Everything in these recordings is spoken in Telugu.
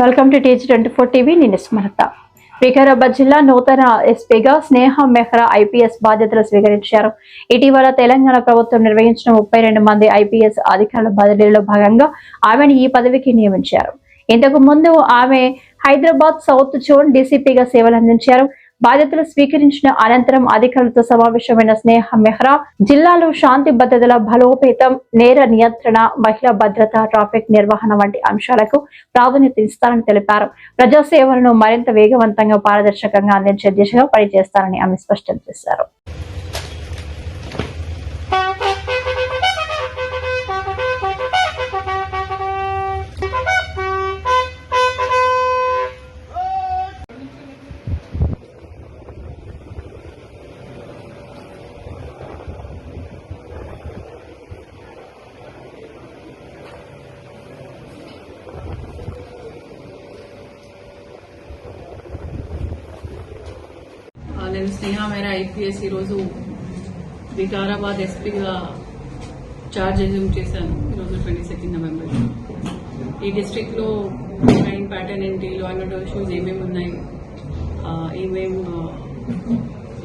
Welcome to TG24 TV. నేను స్మరత. వికారాబాద్ జిల్లా నూతన ఎస్పీగా స్నేహ మెహ్రా ఐపీఎస్ బాధ్యతలు స్వీకరించారు. ఇటీవల తెలంగాణ ప్రభుత్వం నిర్వహించిన 32 మంది ఐపీఎస్ అధికారుల బదిలీలో భాగంగా ఆమెను ఈ పదవికి నియమించారు. ఇంతకు ముందు ఆమె హైదరాబాద్ సౌత్ జోన్ డీసీపీగా సేవలందించారు. బాధ్యతలు స్వీకరించిన అనంతరం అధికారులతో సమావేశమైన స్నేహ మెహ్రా జిల్లాలో శాంతి భద్రతల బలోపేతం, నేర నియంత్రణ, మహిళా భద్రత, ట్రాఫిక్ నిర్వహణ వంటి అంశాలకు ప్రాధాన్యత ఇస్తారని తెలిపారు. ప్రజాసేవలను మరింత వేగవంతంగా, పారదర్శకంగా అందించే దిశగా పనిచేస్తారని ఆమె స్పష్టం చేశారు. నేను స్నేహ మెహ్రా ఐపీఎస్ ఈరోజు వికారాబాద్ ఎస్పీగా ఛార్జ్ అజ్యూమ్ చేశాను. ఈరోజు 22 నవంబర్. ఈ డిస్ట్రిక్ట్లో క్రైమ్ ప్యాటర్న్ ఏంటి, లా అండ్ ఆర్డర్ ఇష్యూస్ ఏమేమి ఉన్నాయి, ఏమేం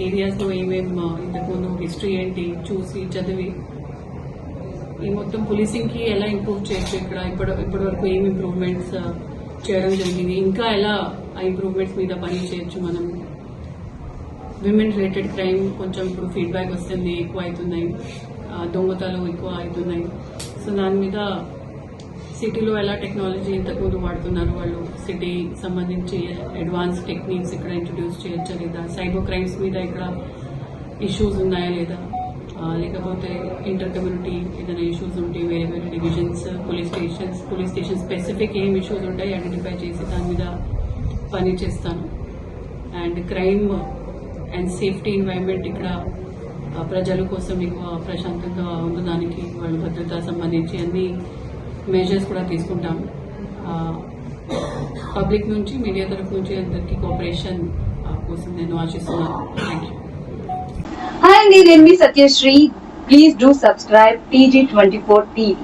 ఏరియాస్లో ఇంతకుముందు హిస్టరీ ఏంటి చూసి చదివి ఈ మొత్తం పోలీసింగ్కి ఎలా ఇంప్రూవ్ చేయొచ్చు, ఇప్పటి వరకు ఏం ఇంప్రూవ్మెంట్స్ చేయడం జరిగింది, ఇంకా ఎలా ఆ ఇంప్రూవ్మెంట్స్ మీద పని చేయొచ్చు. మనం విమెన్ రిలేటెడ్ క్రైమ్ కొంచెం ఇప్పుడు ఫీడ్బ్యాక్ వస్తుంది, ఎక్కువ అవుతున్నాయి, దొంగతనాలు ఎక్కువ అవుతున్నాయి. సో దాని మీద సిటీలో ఎలా టెక్నాలజీ ఇంతకుముందు వాడుతున్నారు వాళ్ళు, సిటీ సంబంధించి అడ్వాన్స్ టెక్నిక్స్ ఇక్కడ ఇంట్రడ్యూస్ చేయొచ్చా లేదా, సైబర్ క్రైమ్స్ మీద ఇక్కడ ఇష్యూస్ ఉన్నాయా లేదా, లేకపోతే ఇంటర్ కమ్యూనిటీ ఏదైనా ఇష్యూస్ ఉంటే వేరే వేరే డివిజన్స్, పోలీస్ స్టేషన్ స్పెసిఫిక్ ఏం ఇష్యూస్ ఉంటాయి ఐడెంటిఫై చేసి దాని మీద పని చేస్తాను. And crime and safety environment ఇక్కడ ప్రజల కోసం ఎక్కువ ప్రశాంతంగా ఉండడానికి వాళ్ళ భద్రత సంబంధించి అన్ని మెజర్స్ కూడా తీసుకుంటాము. పబ్లిక్ నుంచి, మీడియా తరఫు నుంచి అందరికీ కోఆపరేషన్ కోసం నేను ఆశిస్తున్నాను. Thank you. హాయ్ అండి, నేను మీ Satyasri. Please do subscribe TG24 TV.